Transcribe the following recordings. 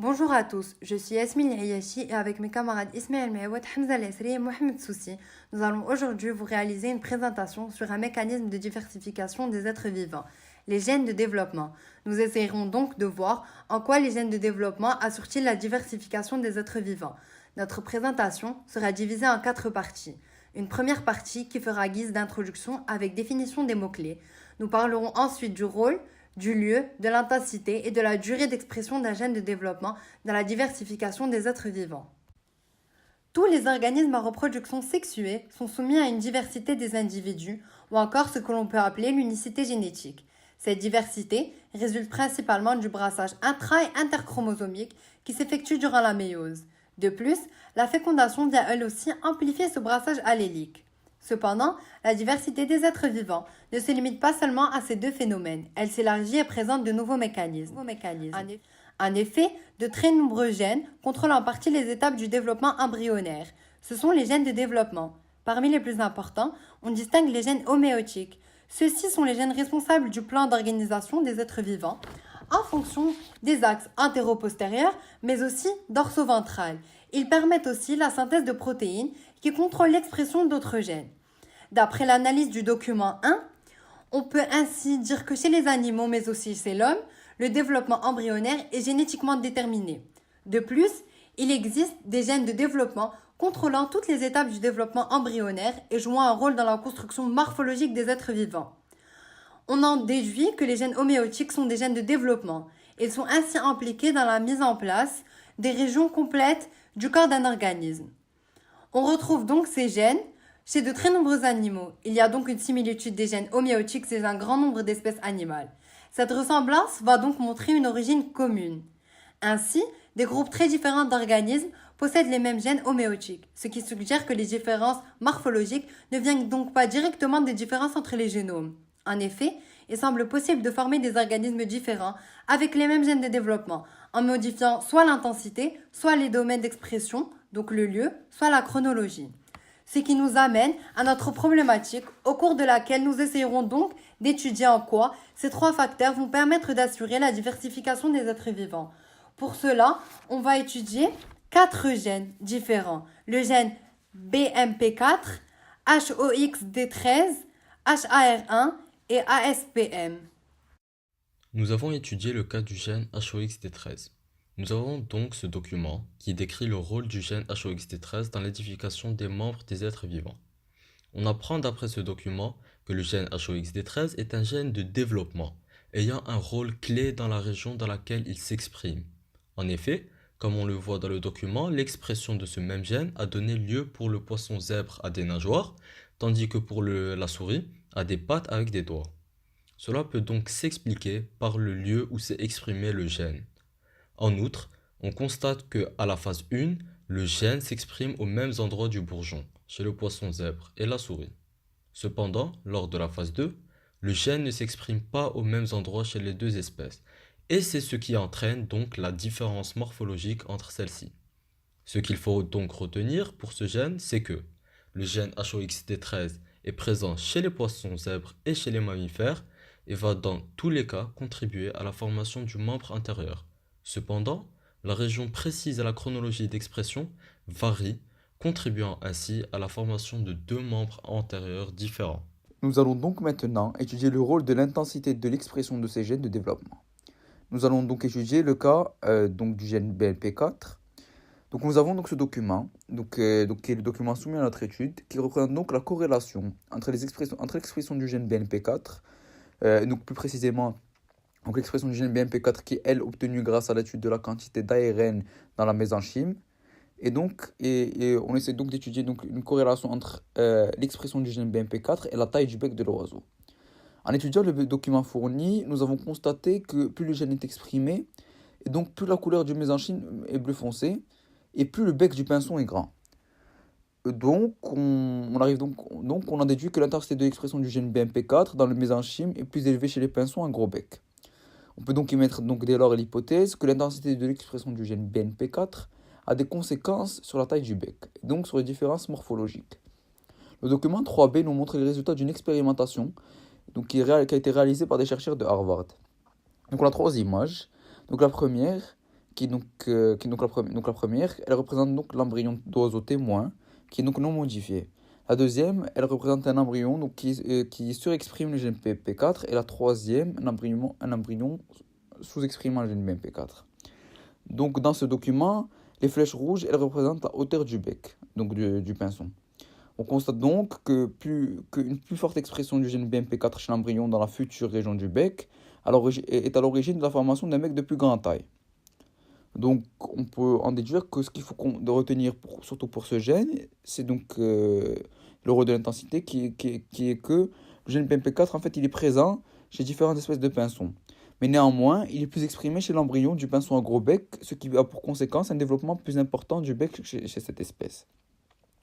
Bonjour à tous, je suis Yasmine Ayashi et avec mes camarades Ismaël Mehwet, Hamza Lesri et Mohamed Soussi, nous allons aujourd'hui vous réaliser une présentation sur un mécanisme de diversification des êtres vivants, les gènes de développement. Nous essayerons donc de voir en quoi les gènes de développement assurent-ils la diversification des êtres vivants. Notre présentation sera divisée en 4 parties. Une première partie qui fera guise d'introduction avec définition des mots-clés. Nous parlerons ensuite du rôle, du lieu, de l'intensité et de la durée d'expression d'un gène de développement dans la diversification des êtres vivants. Tous les organismes à reproduction sexuée sont soumis à une diversité des individus ou encore ce que l'on peut appeler l'unicité génétique. Cette diversité résulte principalement du brassage intra- et interchromosomique qui s'effectue durant la méiose. De plus, la fécondation vient elle aussi amplifier ce brassage allélique. Cependant, la diversité des êtres vivants ne se limite pas seulement à ces deux phénomènes, elle s'élargit et présente de nouveaux mécanismes. En effet, de très nombreux gènes contrôlent en partie les étapes du développement embryonnaire. Ce sont les gènes de développement. Parmi les plus importants, on distingue les gènes homéotiques. Ceux-ci sont les gènes responsables du plan d'organisation des êtres vivants en fonction des axes antéro-postérieurs, mais aussi dorso-ventral. Ils permettent aussi la synthèse de protéines qui contrôlent l'expression d'autres gènes. D'après l'analyse du document 1, on peut ainsi dire que chez les animaux, mais aussi chez l'homme, le développement embryonnaire est génétiquement déterminé. De plus, il existe des gènes de développement contrôlant toutes les étapes du développement embryonnaire et jouant un rôle dans la construction morphologique des êtres vivants. On en déduit que les gènes homéotiques sont des gènes de développement. Ils sont ainsi impliqués dans la mise en place des régions complètes du corps d'un organisme. On retrouve donc ces gènes chez de très nombreux animaux. Il y a donc une similitude des gènes homéotiques chez un grand nombre d'espèces animales. Cette ressemblance va donc montrer une origine commune. Ainsi, des groupes très différents d'organismes possèdent les mêmes gènes homéotiques, ce qui suggère que les différences morphologiques ne viennent donc pas directement des différences entre les génomes. En effet, il semble possible de former des organismes différents avec les mêmes gènes de développement, en modifiant soit l'intensité, soit les domaines d'expression, donc le lieu, soit la chronologie. Ce qui nous amène à notre problématique, au cours de laquelle nous essayerons donc d'étudier en quoi ces 3 facteurs vont permettre d'assurer la diversification des êtres vivants. Pour cela, on va étudier 4 gènes différents. Le gène BMP4, HOXD13, HAR1 et ASPM. Nous avons étudié le cas du gène HOXD13. Nous avons donc ce document qui décrit le rôle du gène HOXD13 dans l'édification des membres des êtres vivants. On apprend d'après ce document que le gène HOXD13 est un gène de développement, ayant un rôle clé dans la région dans laquelle il s'exprime. En effet, comme on le voit dans le document, l'expression de ce même gène a donné lieu pour le poisson zèbre à des nageoires, tandis que pour la souris, à des pattes avec des doigts. Cela peut donc s'expliquer par le lieu où s'est exprimé le gène. En outre, on constate qu'à la phase 1, le gène s'exprime aux mêmes endroits du bourgeon, chez le poisson zèbre et la souris. Cependant, lors de la phase 2, le gène ne s'exprime pas aux mêmes endroits chez les deux espèces, et c'est ce qui entraîne donc la différence morphologique entre celles-ci. Ce qu'il faut donc retenir pour ce gène, c'est que le gène HOXD13 est présent chez les poissons zèbres et chez les mammifères, et va dans tous les cas contribuer à la formation du membre intérieur. Cependant, la région précise et la chronologie d'expression varient, contribuant ainsi à la formation de 2 membres antérieurs différents. Nous allons donc maintenant étudier le rôle de l'intensité de l'expression de ces gènes de développement. Nous allons donc étudier le cas du gène BMP4. Donc nous avons donc ce document, qui est le document soumis à notre étude, qui représente donc la corrélation entre l'expression du gène BMP4, donc plus précisément donc l'expression du gène BMP4 qui est elle obtenue grâce à l'étude de la quantité d'ARN dans la mésenchyme. Et on essaie donc d'étudier donc une corrélation entre l'expression du gène BMP4 et la taille du bec de l'oiseau. En étudiant le document fourni, nous avons constaté que plus le gène est exprimé, et donc plus la couleur du mésenchyme est bleu foncé, et plus le bec du pinson est grand. Donc, on a déduit que l'intensité de l'expression du gène BMP4 dans le mésenchyme est plus élevée chez les pinsons à gros bec. On peut donc émettre dès lors l'hypothèse que l'intensité de l'expression du gène BMP4 a des conséquences sur la taille du bec, et donc sur les différences morphologiques. Le document 3B nous montre les résultats d'une expérimentation qui a été réalisée par des chercheurs de Harvard. Donc on a 3 images. Donc la première, la première, elle représente donc l'embryon d'oiseau témoin, qui est donc non modifié. La deuxième, elle représente un embryon donc, qui surexprime le gène BMP4. Et la troisième, un embryon sous-exprimant le gène BMP4. Donc dans ce document, les flèches rouges, elles représentent la hauteur du bec, donc du pinson. On constate donc qu'une plus forte expression du gène BMP4 chez l'embryon dans la future région du bec est à l'origine de la formation d'un bec de plus grande taille. Donc on peut en déduire que ce qu'il faut retenir, surtout pour ce gène, c'est donc le rôle de l'intensité qui est que le gène BMP4, en fait, il est présent chez différentes espèces de pinsons. Mais néanmoins, il est plus exprimé chez l'embryon du pinson à gros bec, ce qui a pour conséquence un développement plus important du bec chez cette espèce.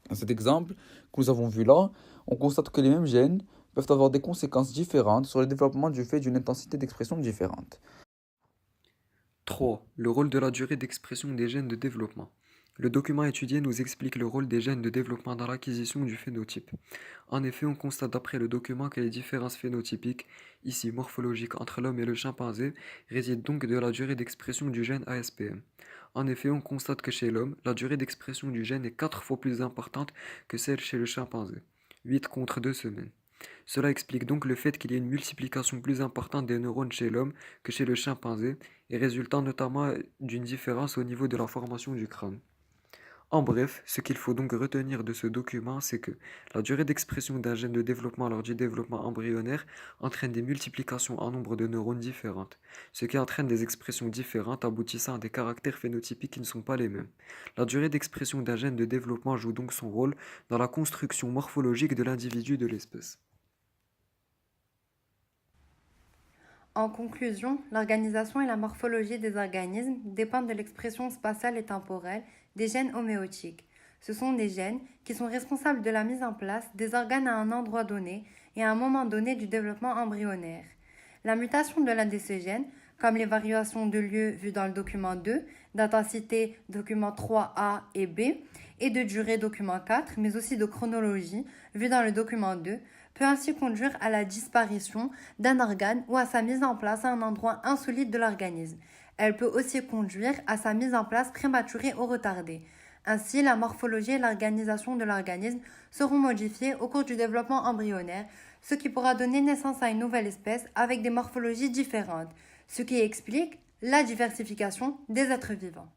Dans cet exemple que nous avons vu là, on constate que les mêmes gènes peuvent avoir des conséquences différentes sur le développement du fait d'une intensité d'expression différente. 3. Le rôle de la durée d'expression des gènes de développement. Le document étudié nous explique le rôle des gènes de développement dans l'acquisition du phénotype. En effet, on constate d'après le document que les différences phénotypiques, ici morphologiques entre l'homme et le chimpanzé, résident donc de la durée d'expression du gène ASPM. En effet, on constate que chez l'homme, la durée d'expression du gène est 4 fois plus importante que celle chez le chimpanzé, 8 contre 2 semaines. Cela explique donc le fait qu'il y ait une multiplication plus importante des neurones chez l'homme que chez le chimpanzé, et résultant notamment d'une différence au niveau de la formation du crâne. En bref, ce qu'il faut donc retenir de ce document, c'est que la durée d'expression d'un gène de développement lors du développement embryonnaire entraîne des multiplications en nombre de neurones différentes, ce qui entraîne des expressions différentes aboutissant à des caractères phénotypiques qui ne sont pas les mêmes. La durée d'expression d'un gène de développement joue donc son rôle dans la construction morphologique de l'individu de l'espèce. En conclusion, l'organisation et la morphologie des organismes dépendent de l'expression spatiale et temporelle des gènes homéotiques. Ce sont des gènes qui sont responsables de la mise en place des organes à un endroit donné et à un moment donné du développement embryonnaire. La mutation de l'un de ces gènes, comme les variations de lieu vues dans le document 2, d'intensité document 3A et B, et de durée document 4, mais aussi de chronologie vues dans le document 2, peut ainsi conduire à la disparition d'un organe ou à sa mise en place à un endroit insolite de l'organisme. Elle peut aussi conduire à sa mise en place prématurée ou retardée. Ainsi, la morphologie et l'organisation de l'organisme seront modifiées au cours du développement embryonnaire, ce qui pourra donner naissance à une nouvelle espèce avec des morphologies différentes, ce qui explique la diversification des êtres vivants.